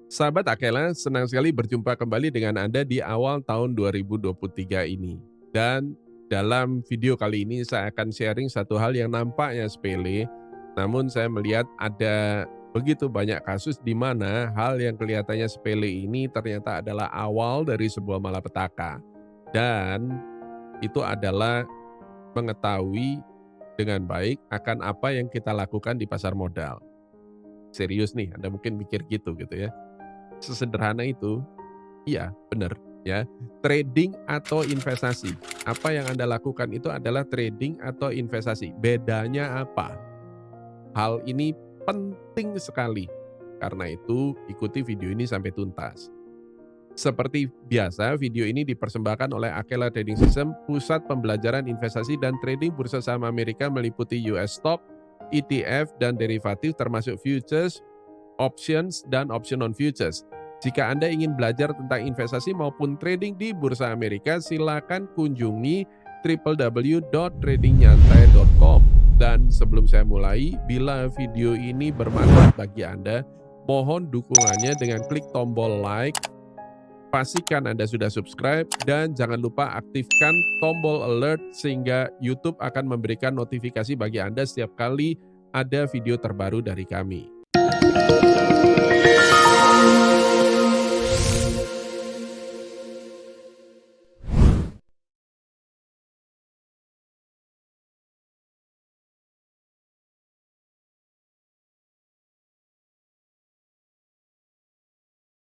Sahabat Akela, senang sekali berjumpa kembali dengan Anda di awal tahun 2023 ini. Dan dalam video kali ini saya akan sharing satu hal yang nampaknya sepele, namun saya melihat ada begitu banyak kasus di mana hal yang kelihatannya sepele ini ternyata adalah awal dari sebuah malapetaka. Dan itu adalah mengetahui dengan baik akan apa yang kita lakukan di pasar modal. Serius nih, Anda mungkin mikir gitu ya. Sesederhana itu, iya benar ya. Trading atau investasi. Apa yang Anda lakukan itu adalah trading atau investasi. Bedanya apa? Hal ini penting sekali. Karena itu ikuti video ini sampai tuntas. Seperti biasa, video ini dipersembahkan oleh Akela Trading System, pusat pembelajaran investasi dan trading bursa saham Amerika meliputi US Stock, ETF, dan derivatif termasuk futures, options, dan option on futures. Jika Anda ingin belajar tentang investasi maupun trading di Bursa Amerika, silakan kunjungi www.tradingnyantai.com. Dan sebelum saya mulai, bila video ini bermanfaat bagi Anda, mohon dukungannya dengan klik tombol like, pastikan Anda sudah subscribe, dan jangan lupa aktifkan tombol alert sehingga YouTube akan memberikan notifikasi bagi Anda setiap kali ada video terbaru dari kami.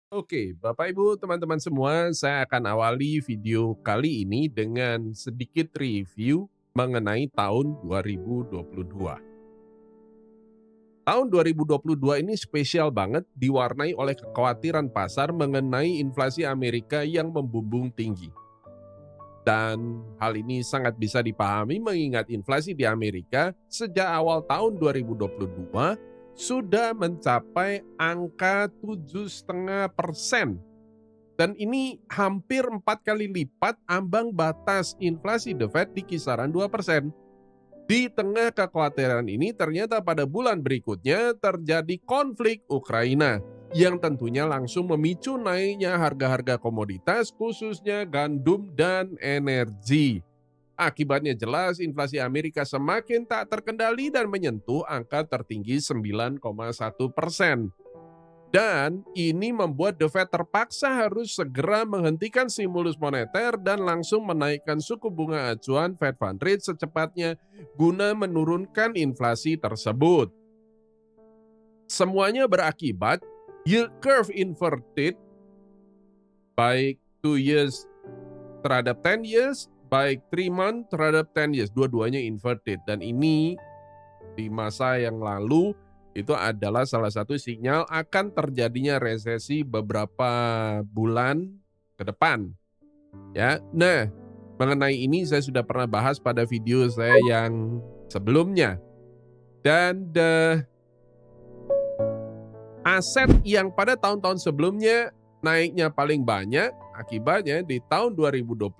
Oke, Bapak Ibu, teman-teman semua, saya akan awali video kali ini dengan sedikit review mengenai tahun 2022. Tahun 2022 ini spesial banget, diwarnai oleh kekhawatiran pasar mengenai inflasi Amerika yang membumbung tinggi. Dan hal ini sangat bisa dipahami mengingat inflasi di Amerika sejak awal tahun 2022 sudah mencapai angka 7,5%. Dan ini hampir 4 kali lipat ambang batas inflasi The Fed di kisaran 2%. Di tengah kekhawatiran ini ternyata pada bulan berikutnya terjadi konflik Ukraina yang tentunya langsung memicu naiknya harga-harga komoditas khususnya gandum dan energi. Akibatnya jelas inflasi Amerika semakin tak terkendali dan menyentuh angka tertinggi 9,1%. Dan ini membuat The Fed terpaksa harus segera menghentikan stimulus moneter dan langsung menaikkan suku bunga acuan Fed Fund Rate secepatnya guna menurunkan inflasi tersebut. Semuanya berakibat yield curve inverted baik 2 years terhadap 10 years, baik 3 month terhadap 10 years, dua-duanya inverted. Dan ini di masa yang lalu itu adalah salah satu sinyal akan terjadinya resesi beberapa bulan ke depan. Ya, nah mengenai ini saya sudah pernah bahas pada video saya yang sebelumnya. Dan aset yang pada tahun-tahun sebelumnya naiknya paling banyak, akibatnya di tahun 2022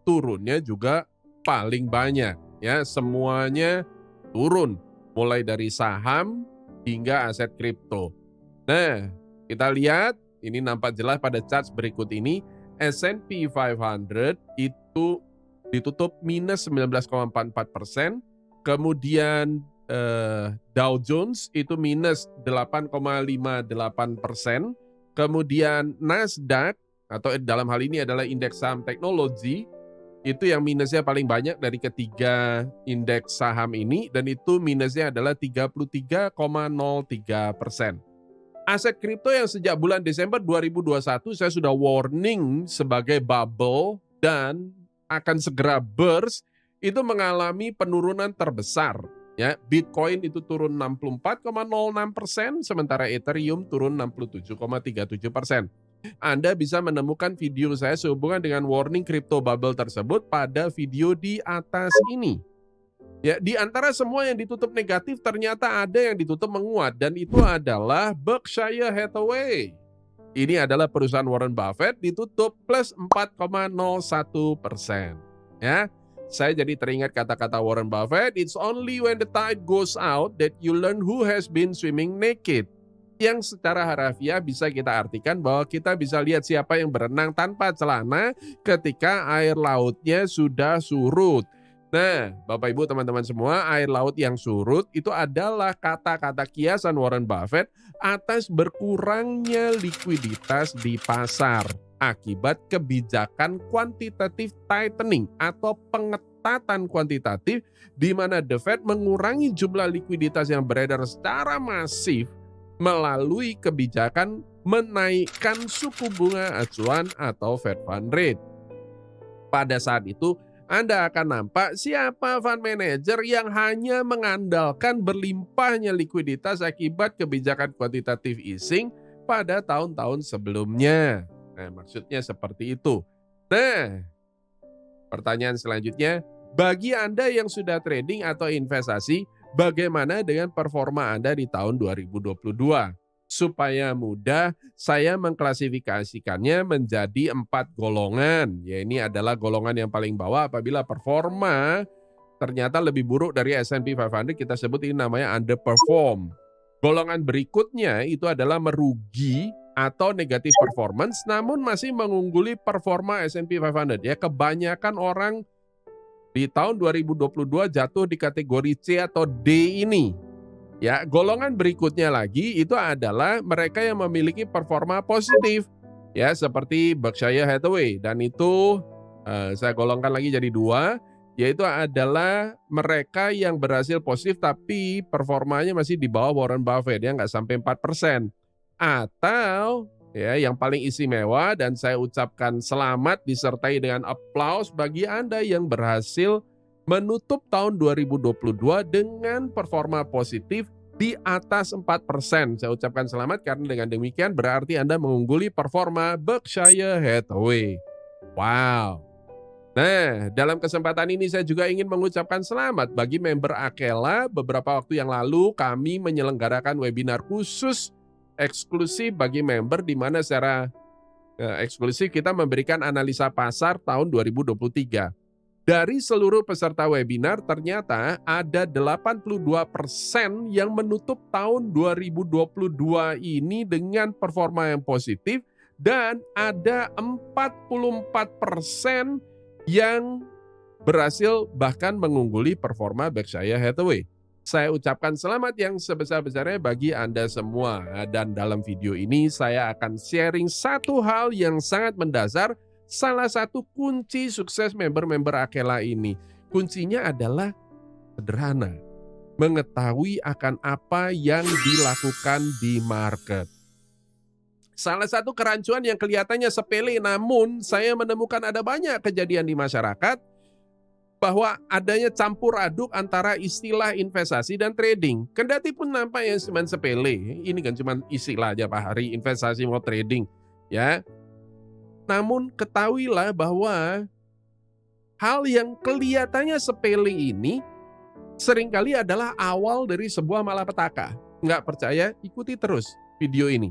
turunnya juga paling banyak. Ya, semuanya turun, mulai dari saham hingga aset kripto. Nah, kita lihat ini nampak jelas pada chart berikut ini. S&P 500 itu ditutup minus 19,44%, kemudian Dow Jones itu minus 8,58%, kemudian Nasdaq atau dalam hal ini adalah indeks saham teknologi itu yang minusnya paling banyak dari ketiga indeks saham ini, dan itu minusnya adalah 33,03%. Aset kripto yang sejak bulan Desember 2021 saya sudah warning sebagai bubble dan akan segera burst, itu mengalami penurunan terbesar. Ya, Bitcoin itu turun 64,06%, sementara Ethereum turun 67,37%. Anda bisa menemukan video saya sehubungan dengan warning crypto bubble tersebut pada video di atas ini. Ya, di antara semua yang ditutup negatif ternyata ada yang ditutup menguat, dan itu adalah Berkshire Hathaway. Ini adalah perusahaan Warren Buffett, ditutup plus 4,01%. Ya, saya jadi teringat kata-kata Warren Buffett, "It's only when the tide goes out that you learn who has been swimming naked." yang secara harafiah bisa kita artikan bahwa kita bisa lihat siapa yang berenang tanpa celana ketika air lautnya sudah surut. Nah, Bapak Ibu teman-teman semua, air laut yang surut itu adalah kata-kata kiasan Warren Buffett atas berkurangnya likuiditas di pasar akibat kebijakan quantitative tightening atau pengetatan kuantitatif di mana The Fed mengurangi jumlah likuiditas yang beredar secara masif melalui kebijakan menaikkan suku bunga acuan atau Fed Fund Rate. Pada saat itu, Anda akan nampak siapa fund manager yang hanya mengandalkan berlimpahnya likuiditas akibat kebijakan kuantitatif easing pada tahun-tahun sebelumnya. Nah, maksudnya seperti itu. Nah, pertanyaan selanjutnya, bagi Anda yang sudah trading atau investasi, bagaimana dengan performa Anda di tahun 2022? Supaya mudah, saya mengklasifikasikannya menjadi 4 golongan. Ya, ini adalah golongan yang paling bawah apabila performa ternyata lebih buruk dari S&P 500, kita sebut ini namanya underperform. Golongan berikutnya itu adalah merugi atau negatif performance namun masih mengungguli performa S&P 500. Ya, kebanyakan orang di tahun 2022 jatuh di kategori C atau D ini. Ya, golongan berikutnya lagi itu adalah mereka yang memiliki performa positif. Ya, seperti Berkshire Hathaway, dan itu saya golongkan lagi jadi 2, yaitu adalah mereka yang berhasil positif tapi performanya masih di bawah Warren Buffett, ya nggak sampai 4%. Atau ya yang paling istimewa dan saya ucapkan selamat disertai dengan aplaus bagi Anda yang berhasil menutup tahun 2022 dengan performa positif di atas 4%. Saya ucapkan selamat karena dengan demikian berarti Anda mengungguli performa Berkshire Hathaway. Wow. Nah, dalam kesempatan ini saya juga ingin mengucapkan selamat bagi member Akela. Beberapa waktu yang lalu kami menyelenggarakan webinar khusus eksklusif bagi member di mana secara eksklusif kita memberikan analisa pasar tahun 2023. Dari seluruh peserta webinar ternyata ada 82% yang menutup tahun 2022 ini dengan performa yang positif dan ada 44% yang berhasil bahkan mengungguli performa Berkshire Hathaway. Saya ucapkan selamat yang sebesar-besarnya bagi Anda semua. Dan dalam video ini saya akan sharing satu hal yang sangat mendasar, salah satu kunci sukses member-member Akela ini. Kuncinya adalah sederhana, mengetahui akan apa yang dilakukan di market. Salah satu kerancuan yang kelihatannya sepele namun saya menemukan ada banyak kejadian di masyarakat bahwa adanya campur aduk antara istilah investasi dan trading. Kendati pun nampaknya cuma sepele, ini kan cuma istilah aja Pak Hari, investasi mau trading, ya. Namun ketahuilah bahwa hal yang kelihatannya sepele ini seringkali adalah awal dari sebuah malapetaka. Nggak percaya? Ikuti terus video ini.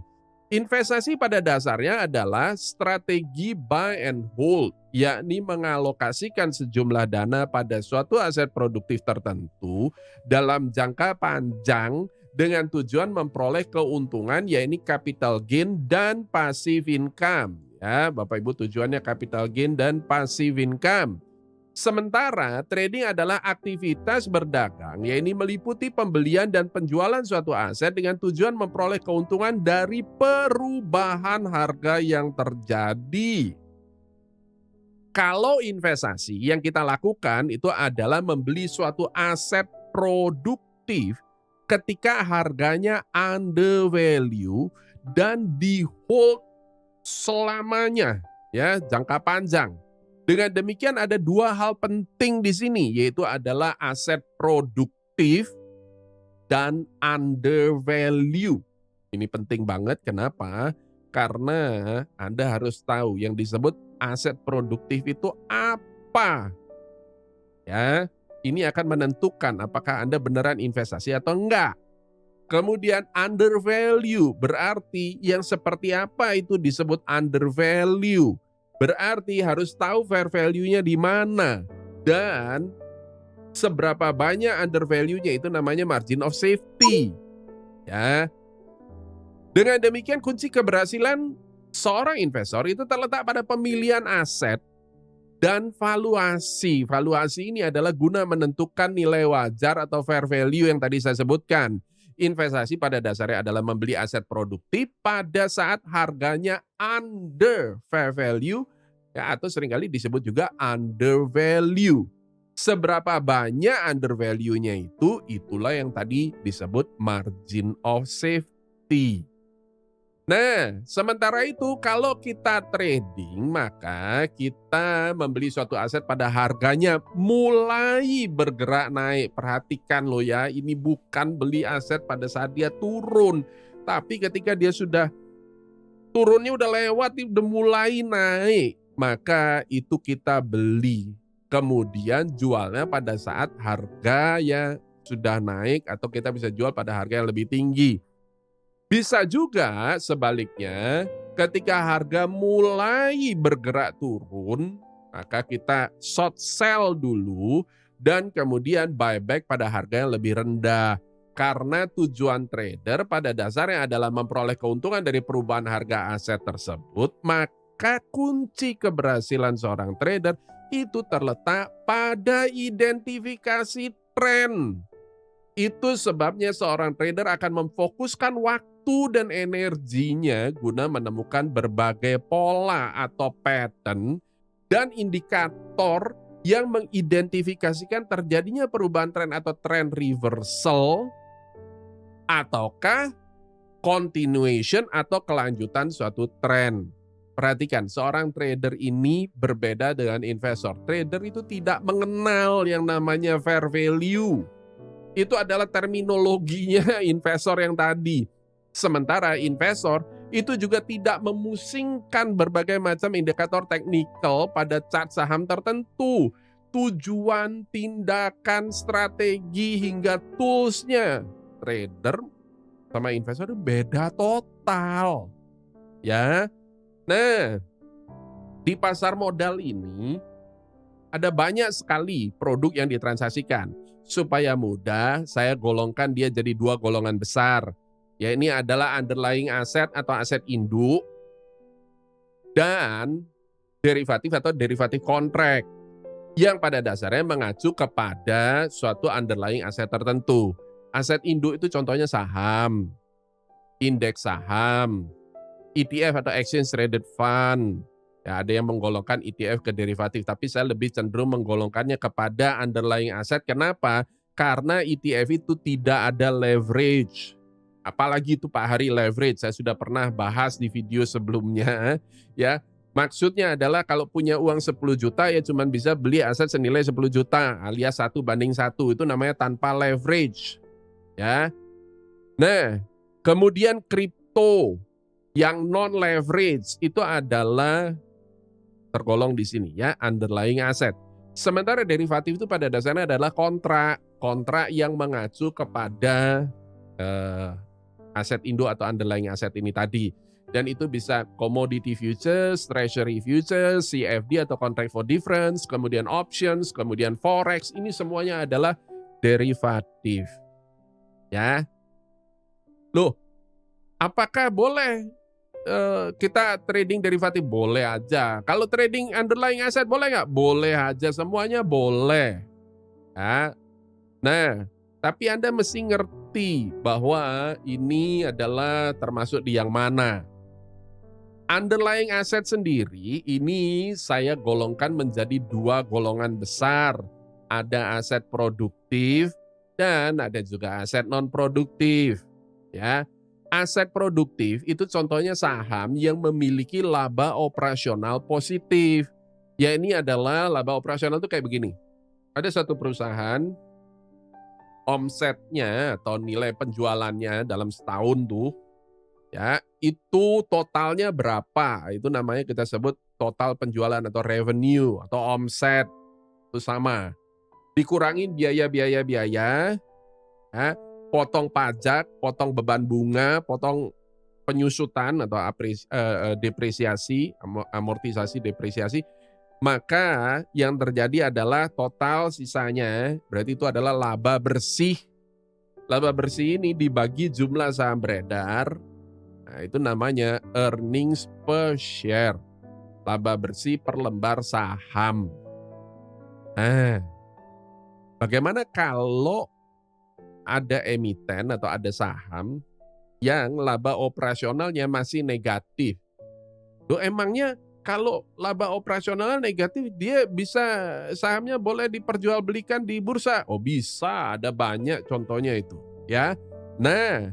Investasi pada dasarnya adalah strategi buy and hold, yakni mengalokasikan sejumlah dana pada suatu aset produktif tertentu dalam jangka panjang dengan tujuan memperoleh keuntungan, yakni capital gain dan passive income. Ya, Bapak Ibu, tujuannya capital gain dan passive income. Sementara trading adalah aktivitas berdagang, yakni meliputi pembelian dan penjualan suatu aset dengan tujuan memperoleh keuntungan dari perubahan harga yang terjadi. Kalau investasi yang kita lakukan itu adalah membeli suatu aset produktif ketika harganya under value dan di hold selamanya, ya, jangka panjang. Dengan demikian ada 2 hal penting di sini, yaitu adalah aset produktif dan under value. Ini penting banget, kenapa? Karena Anda harus tahu yang disebut aset produktif itu apa. Ya, ini akan menentukan apakah Anda beneran investasi atau enggak. Kemudian under value berarti yang seperti apa itu disebut under value. Berarti harus tahu fair value-nya di mana dan seberapa banyak under value-nya, itu namanya margin of safety. Ya. Dengan demikian kunci keberhasilan seorang investor itu terletak pada pemilihan aset dan valuasi. Valuasi ini adalah guna menentukan nilai wajar atau fair value yang tadi saya sebutkan. Investasi pada dasarnya adalah membeli aset produktif pada saat harganya under fair value, ya, atau seringkali disebut juga under value. Seberapa banyak under value-nya itu, itulah yang tadi disebut margin of safety. Nah, sementara itu kalau kita trading, maka kita membeli suatu aset pada harganya mulai bergerak naik. Perhatikan loh ya, ini bukan beli aset pada saat dia turun. Tapi ketika dia sudah turunnya udah lewat, udah mulai naik, maka itu kita beli. Kemudian jualnya pada saat harga yang sudah naik atau kita bisa jual pada harga yang lebih tinggi. Bisa juga sebaliknya, ketika harga mulai bergerak turun, maka kita short sell dulu dan kemudian buyback pada harga yang lebih rendah. Karena tujuan trader pada dasarnya adalah memperoleh keuntungan dari perubahan harga aset tersebut, maka kunci keberhasilan seorang trader itu terletak pada identifikasi tren. Itu sebabnya seorang trader akan memfokuskan waktu dan energinya guna menemukan berbagai pola atau pattern dan indikator yang mengidentifikasikan terjadinya perubahan tren atau tren reversal ataukah continuation atau kelanjutan suatu tren. Perhatikan, seorang trader ini berbeda dengan investor. Trader itu tidak mengenal yang namanya fair value. Itu adalah terminologinya investor yang tadi. Sementara investor itu juga tidak memusingkan berbagai macam indikator teknikal pada chart saham tertentu. Tujuan, tindakan, strategi, hingga toolsnya. Trader sama investor itu beda total. Ya. Nah, di pasar modal ini ada banyak sekali produk yang ditransaksikan. Supaya mudah, saya golongkan dia jadi dua golongan besar. Ya, ini adalah underlying asset atau aset induk dan derivatif atau derivatif kontrak yang pada dasarnya mengacu kepada suatu underlying aset tertentu. Aset induk itu contohnya saham, indeks saham, ETF atau exchange traded fund. Ya, ada yang menggolongkan ETF ke derivatif, tapi saya lebih cenderung menggolongkannya kepada underlying aset. Kenapa? Karena ETF itu tidak ada leverage. Apalagi itu Pak Hari leverage, saya sudah pernah bahas di video sebelumnya. Ya, maksudnya adalah kalau punya uang 10 juta ya cuma bisa beli aset senilai 10 juta alias 1:1. Itu namanya tanpa leverage. Ya. Nah, kemudian kripto yang non leverage itu adalah tergolong di sini ya, underlying asset. Sementara derivatif itu pada dasarnya adalah kontrak yang mengacu kepada aset induk atau underlying asset ini tadi. Dan itu bisa commodity futures, treasury futures, CFD atau contract for difference, kemudian options, kemudian forex, ini semuanya adalah derivatif. Ya. Loh, apakah boleh kita trading derivatif? Boleh aja. Kalau trading underlying asset boleh nggak? Boleh aja, semuanya boleh. Ya. Nah, tapi Anda mesti ngerti bahwa ini adalah termasuk di yang mana. Underlying asset sendiri ini saya golongkan menjadi dua golongan besar. Ada aset produktif dan ada juga aset non produktif. Ya. Aset produktif itu contohnya saham yang memiliki laba operasional positif. Ya, ini adalah laba operasional itu kayak begini. Ada satu perusahaan, omsetnya atau nilai penjualannya dalam setahun tuh, ya, itu totalnya berapa? Itu namanya kita sebut total penjualan atau revenue atau omset. Itu sama. Dikurangin biaya-biaya, ya, potong pajak, potong beban bunga, potong penyusutan atau depresiasi, amortisasi depresiasi, maka yang terjadi adalah total sisanya, berarti itu adalah laba bersih. Laba bersih ini dibagi jumlah saham beredar, Nah, itu namanya earnings per share. Laba bersih per lembar saham. Nah, bagaimana kalau ada emiten atau ada saham yang laba operasionalnya masih negatif? Loh, emangnya kalau laba operasionalnya negatif, dia bisa sahamnya boleh diperjualbelikan di bursa? Oh bisa, ada banyak contohnya itu, ya. Nah,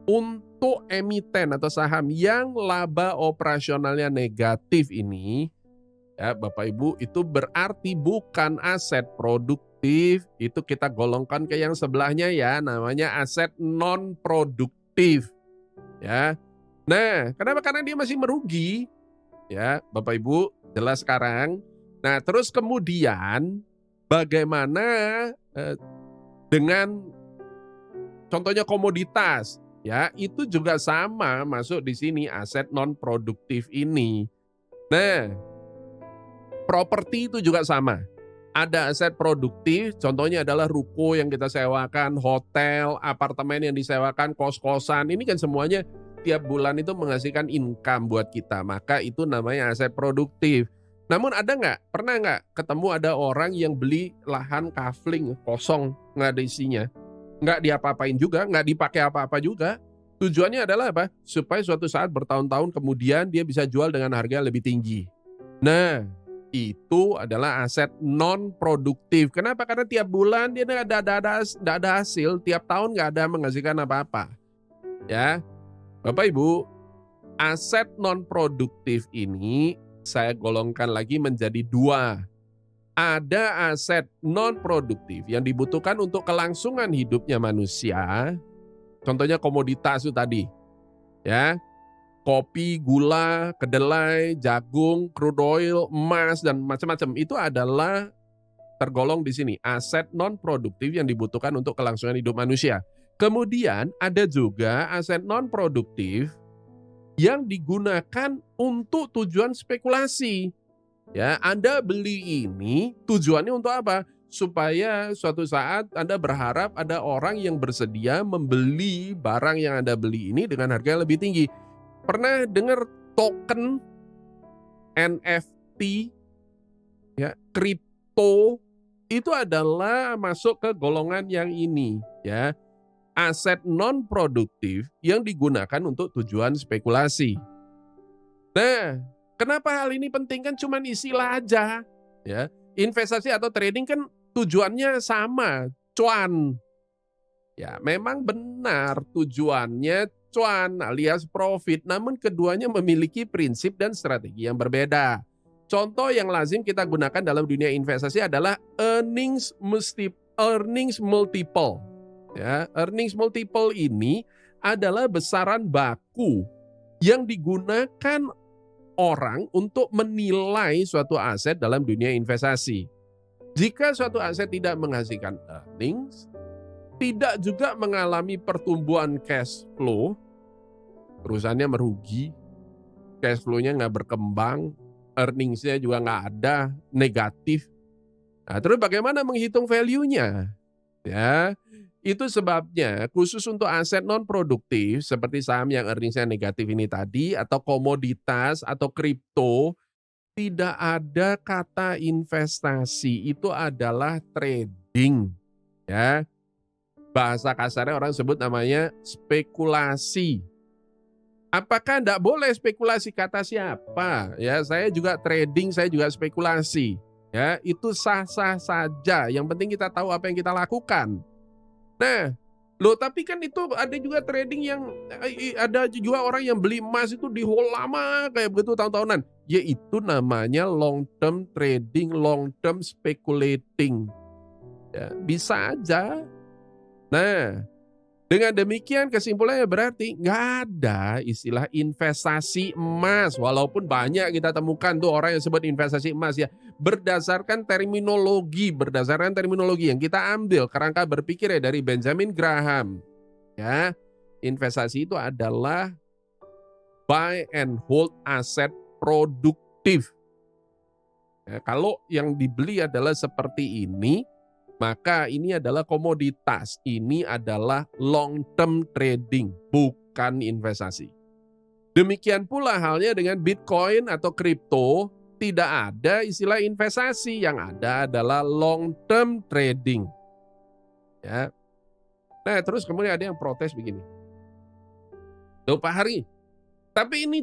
untuk emiten atau saham yang laba operasionalnya negatif ini, ya Bapak Ibu, itu berarti bukan aset produktif, itu kita golongkan ke yang sebelahnya ya, namanya aset non produktif, ya. Nah, kenapa? Karena dia masih merugi, ya Bapak Ibu, jelas sekarang. Nah, terus kemudian bagaimana dengan contohnya komoditas, ya itu juga sama masuk di sini aset non produktif ini. Nah, properti itu juga sama. Ada aset produktif, contohnya adalah ruko yang kita sewakan, hotel, apartemen yang disewakan, kos-kosan. Ini kan semuanya tiap bulan itu menghasilkan income buat kita. Maka itu namanya aset produktif. Namun ada nggak, pernah nggak ketemu ada orang yang beli lahan kafling kosong, nggak ada isinya? Nggak diapa-apain juga, nggak dipakai apa-apa juga. Tujuannya adalah apa? Supaya suatu saat bertahun-tahun kemudian dia bisa jual dengan harga yang lebih tinggi. Nah, itu adalah aset non produktif. Kenapa? Karena tiap bulan dia nggak ada hasil, tiap tahun nggak ada menghasilkan apa-apa. Ya, Bapak Ibu, aset non produktif ini saya golongkan lagi menjadi dua. Ada aset non produktif yang dibutuhkan untuk kelangsungan hidupnya manusia. Contohnya komoditas itu tadi, ya. Kopi, gula, kedelai, jagung, crude oil, emas, dan macam-macam itu adalah tergolong di sini aset non produktif yang dibutuhkan untuk kelangsungan hidup manusia. Kemudian ada juga aset non produktif yang digunakan untuk tujuan spekulasi. Ya, Anda beli ini tujuannya untuk apa? Supaya suatu saat Anda berharap ada orang yang bersedia membeli barang yang Anda beli ini dengan harga yang lebih tinggi. Pernah dengar token NFT, ya, kripto, itu adalah masuk ke golongan yang ini, ya. Aset non produktif yang digunakan untuk tujuan spekulasi. Nah, kenapa hal ini penting? Kan cuma istilah aja, ya. Investasi atau trading kan tujuannya sama, cuan. Ya, memang benar tujuannya cuan alias profit, namun keduanya memiliki prinsip dan strategi yang berbeda. Contoh yang lazim kita gunakan dalam dunia investasi adalah earnings multiple. Ya, earnings multiple ini adalah besaran baku yang digunakan orang untuk menilai suatu aset dalam dunia investasi. Jika suatu aset tidak menghasilkan earnings, tidak juga mengalami pertumbuhan cash flow, perusahaannya merugi, cash flow-nya nggak berkembang, earnings-nya juga nggak ada, negatif. Nah, terus bagaimana menghitung value-nya? Ya, itu sebabnya khusus untuk aset non produktif seperti saham yang earnings-nya negatif ini tadi, atau komoditas atau kripto, tidak ada kata investasi, itu adalah trading. Ya, bahasa kasarnya orang sebut namanya spekulasi. Apakah tidak boleh spekulasi? Kata siapa? Ya, saya juga trading, saya juga spekulasi. Ya, itu sah-sah saja. Yang penting kita tahu apa yang kita lakukan. Nah, loh tapi kan itu ada juga trading yang ada juga orang yang beli emas itu di hold lama kayak begitu tahun-tahunan. Ya itu namanya long term trading, long term speculating. Ya, bisa aja. Nah, dengan demikian kesimpulannya berarti nggak ada istilah investasi emas. Walaupun banyak kita temukan tuh orang yang sebut investasi emas ya. Berdasarkan terminologi yang kita ambil kerangka berpikir ya dari Benjamin Graham. Ya, investasi itu adalah buy and hold aset produktif. Ya, kalau yang dibeli adalah seperti ini, maka ini adalah komoditas. Ini adalah long term trading, bukan investasi. Demikian pula halnya dengan Bitcoin atau kripto, tidak ada istilah investasi, yang ada adalah long term trading. Ya. Nah, terus kemudian ada yang protes begini. Loh Pak Hari, tapi ini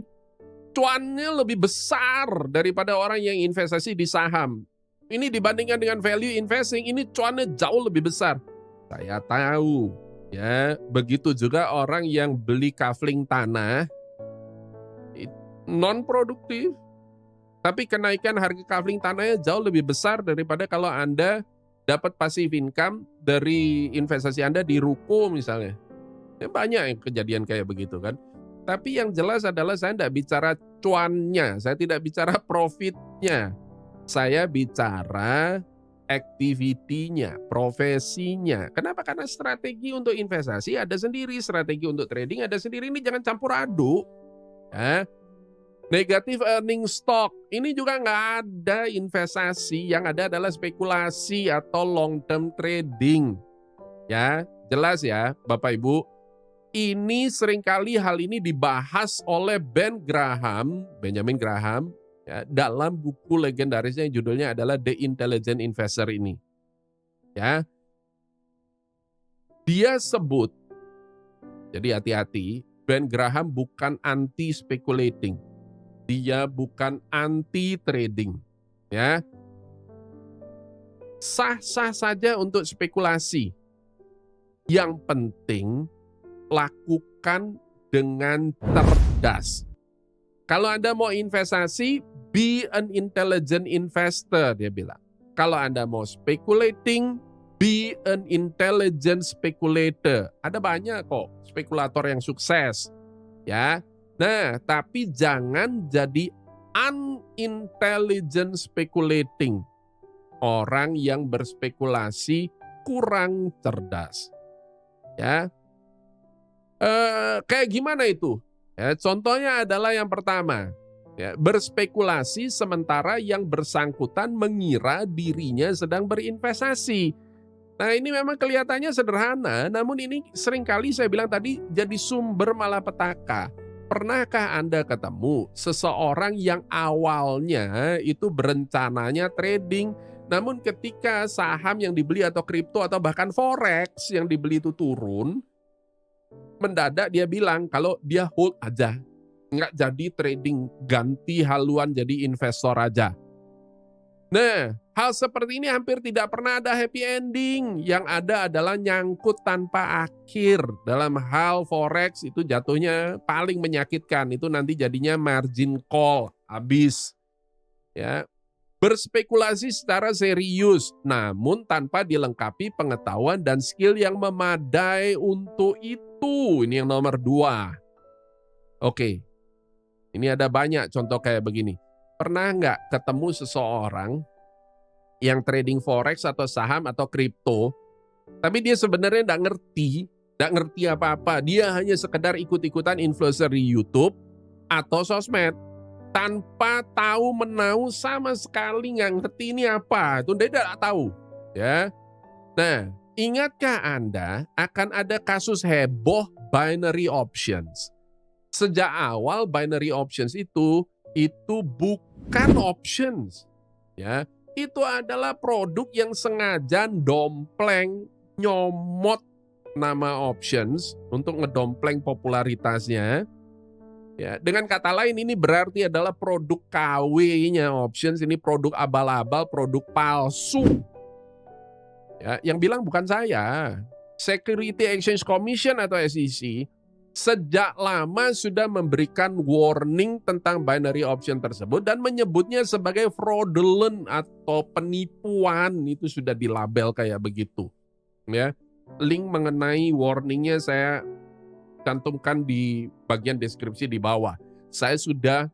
cuannya lebih besar daripada orang yang investasi di saham. Ini dibandingkan dengan value investing, ini cuannya jauh lebih besar. Saya tahu, ya, begitu juga orang yang beli kafling tanah, non produktif, tapi kenaikan harga kafling tanahnya jauh lebih besar daripada kalau Anda dapat passive income dari investasi Anda di ruko misalnya. Ya, banyak yang kejadian kayak begitu kan. Tapi yang jelas adalah saya tidak bicara cuannya, saya tidak bicara profitnya. Saya bicara activity-nya, profesinya. Kenapa? Karena strategi untuk investasi ada sendiri, strategi untuk trading ada sendiri. Ini jangan campur aduk. Ya. Negative earning stock, ini juga nggak ada investasi, yang ada adalah spekulasi atau long term trading. Ya, jelas ya Bapak Ibu. Ini seringkali hal ini dibahas oleh Benjamin Graham, ya, dalam buku legendarisnya yang judulnya adalah The Intelligent Investor ini. Ya. Dia sebut, jadi hati-hati, Ben Graham bukan anti speculating. Dia bukan anti trading. Ya. Sah-sah saja untuk spekulasi. Yang penting lakukan dengan cerdas. Kalau Anda mau investasi, be an intelligent investor, dia bilang. Kalau Anda mau speculating, be an intelligent speculator. Ada banyak kok spekulator yang sukses. Ya. Nah, tapi jangan jadi unintelligent speculating. Orang yang berspekulasi kurang cerdas. Ya. Kayak gimana itu? Ya, contohnya adalah yang pertama, ya, berspekulasi sementara yang bersangkutan mengira dirinya sedang berinvestasi. Nah, ini memang kelihatannya sederhana, namun ini seringkali saya bilang tadi jadi sumber malapetaka. Pernahkah Anda ketemu seseorang yang awalnya itu berencananya trading, namun ketika saham yang dibeli atau kripto atau bahkan forex yang dibeli itu turun, mendadak dia bilang kalau dia hold aja, nggak jadi trading, ganti haluan jadi investor aja. Nah, hal seperti ini hampir tidak pernah ada happy ending. Yang ada adalah nyangkut tanpa akhir. Dalam hal forex itu jatuhnya paling menyakitkan, itu nanti jadinya margin call, habis. Ya. Berspekulasi secara serius, namun tanpa dilengkapi pengetahuan dan skill yang memadai untuk itu. Ini yang nomor 2. Oke, ini ada banyak contoh kayak begini. Pernah nggak ketemu seseorang yang trading forex atau saham atau kripto, tapi dia sebenarnya nggak ngerti apa-apa. Dia hanya sekedar ikut-ikutan influencer di YouTube atau sosmed. Tanpa tahu menau sama sekali, nggak ngerti ini apa, itu dia tidak tahu, ya. Nah, ingatkah Anda akan ada kasus heboh binary options? Sejak awal binary options itu bukan options, ya. Itu adalah produk yang sengaja dompleng, nyomot nama options untuk ngedompleng popularitasnya. Ya, dengan kata lain ini berarti adalah produk KW-nya options, ini produk abal-abal, produk palsu. Ya, yang bilang bukan saya. Security Exchange Commission atau SEC sejak lama sudah memberikan warning tentang binary option tersebut dan menyebutnya sebagai fraudulent atau penipuan. Itu sudah dilabel kayak begitu. Ya, link mengenai warningnya saya cantumkan di bagian deskripsi di bawah. Saya sudah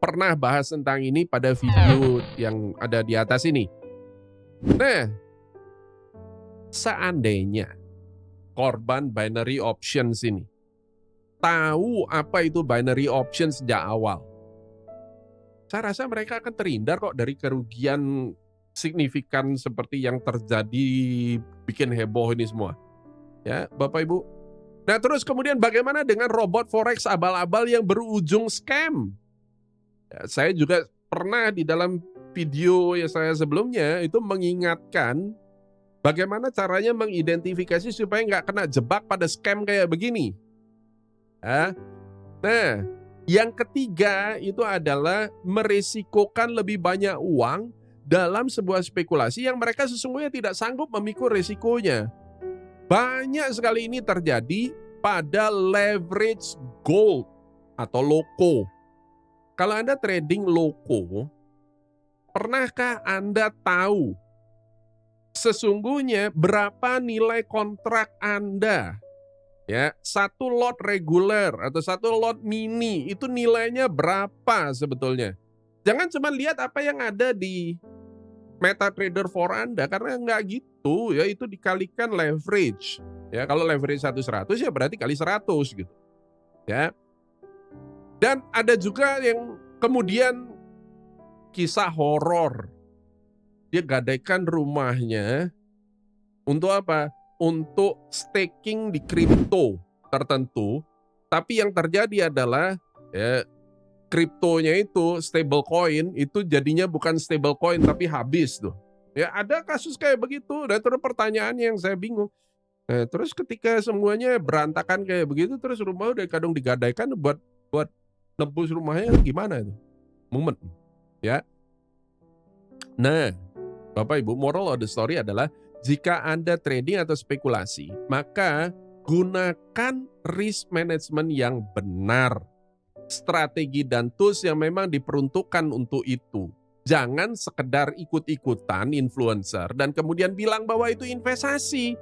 pernah bahas tentang ini pada video yang ada di atas ini. Nah, seandainya korban binary options ini tahu apa itu binary options sejak awal, saya rasa mereka akan terhindar kok dari kerugian signifikan seperti yang terjadi bikin heboh ini semua. Ya, Bapak Ibu, Nah, terus kemudian bagaimana dengan robot forex abal-abal yang berujung scam? Ya, saya juga pernah di dalam video ya saya sebelumnya itu mengingatkan bagaimana caranya mengidentifikasi supaya nggak kena jebak pada scam kayak begini. Ya. Nah, yang ketiga itu adalah meresikokan lebih banyak uang dalam sebuah spekulasi yang mereka sesungguhnya tidak sanggup memikul resikonya. Banyak sekali ini terjadi pada leverage gold atau loko. Kalau Anda trading loko, pernahkah Anda tahu sesungguhnya berapa nilai kontrak Anda? Ya, satu lot reguler atau satu lot mini itu nilainya berapa sebetulnya? Jangan cuma lihat apa yang ada di MetaTrader 4 Anda karena nggak gitu ya, itu dikalikan leverage. Ya, kalau leverage 100 ya berarti kali 100 gitu. Ya. Dan ada juga yang kemudian kisah horor. Dia gadaikan rumahnya untuk apa? Untuk staking di kripto tertentu. Tapi yang terjadi adalah ya, kriptonya itu stable coin itu jadinya bukan stable coin tapi habis tuh. Ya ada kasus kayak begitu. Dan terus pertanyaan yang saya bingung. Nah, terus ketika semuanya berantakan kayak begitu, terus rumah udah kadang digadaikan buat buat nebus rumahnya gimana itu? Mumet, ya. Nah, Bapak Ibu, moral of the story adalah jika Anda trading atau spekulasi, maka gunakan risk management yang benar. Strategi dan tools yang memang diperuntukkan untuk itu. Jangan sekedar ikut-ikutan influencer dan kemudian bilang bahwa itu investasi.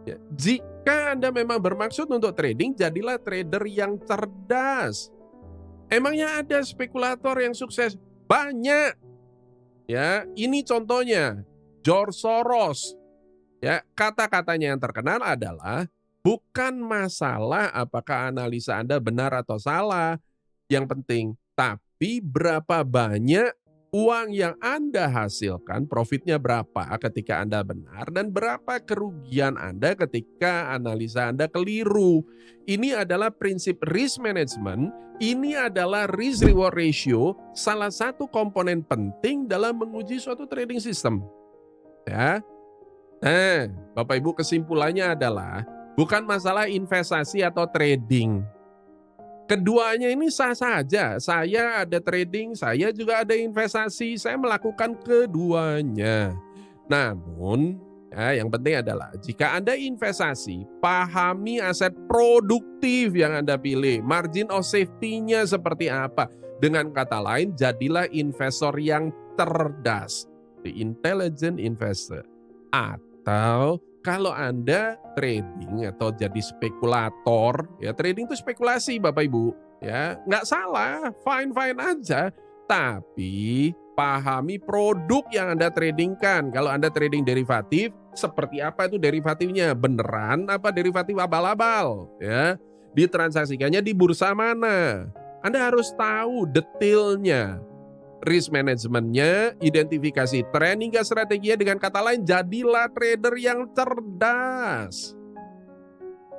Ya, jika Anda memang bermaksud untuk trading, jadilah trader yang cerdas. Emangnya ada spekulator yang sukses? Banyak. Ya, ini contohnya George Soros. Ya, kata-katanya yang terkenal adalah bukan masalah apakah analisa Anda benar atau salah. Yang penting, tapi berapa banyak uang yang Anda hasilkan, profitnya berapa ketika Anda benar, dan berapa kerugian Anda ketika analisa Anda keliru. Ini adalah prinsip risk management, ini adalah risk reward ratio, salah satu komponen penting dalam menguji suatu trading system. Ya. Nah, Bapak Ibu, kesimpulannya adalah bukan masalah investasi atau trading. Keduanya ini sah saja. Saya ada trading, saya juga ada investasi, saya melakukan keduanya. Namun, ya, yang penting adalah jika Anda investasi, pahami aset produktif yang Anda pilih, margin of safety-nya seperti apa. Dengan kata lain, jadilah investor yang cerdas, the intelligent investor. Atau kalau Anda trading atau jadi spekulator, ya trading itu spekulasi Bapak Ibu, ya nggak salah, fine-fine aja. Tapi pahami produk yang Anda tradingkan. Kalau Anda trading derivatif, seperti apa itu derivatifnya? Beneran apa derivatif abal-abal? Ya, ditransaksikannya di bursa mana? Anda harus tahu detailnya. Risk manajemennya, identifikasi tren hingga strateginya, dengan kata lain jadilah trader yang cerdas.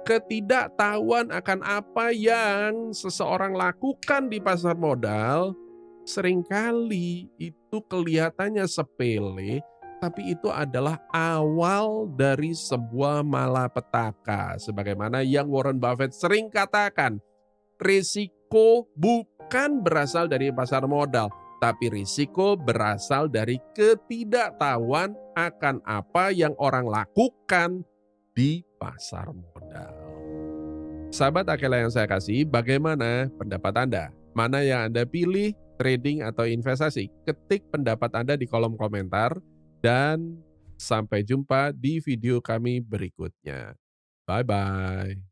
Ketidaktahuan akan apa yang seseorang lakukan di pasar modal seringkali itu kelihatannya sepele, tapi itu adalah awal dari sebuah malapetaka. Sebagaimana yang Warren Buffett sering katakan, risiko bukan berasal dari pasar modal, tapi risiko berasal dari ketidaktahuan akan apa yang orang lakukan di pasar modal. Sahabat Akela yang saya kasih, bagaimana pendapat Anda? Mana yang Anda pilih, trading atau investasi? Ketik pendapat Anda di kolom komentar dan sampai jumpa di video kami berikutnya. Bye-bye.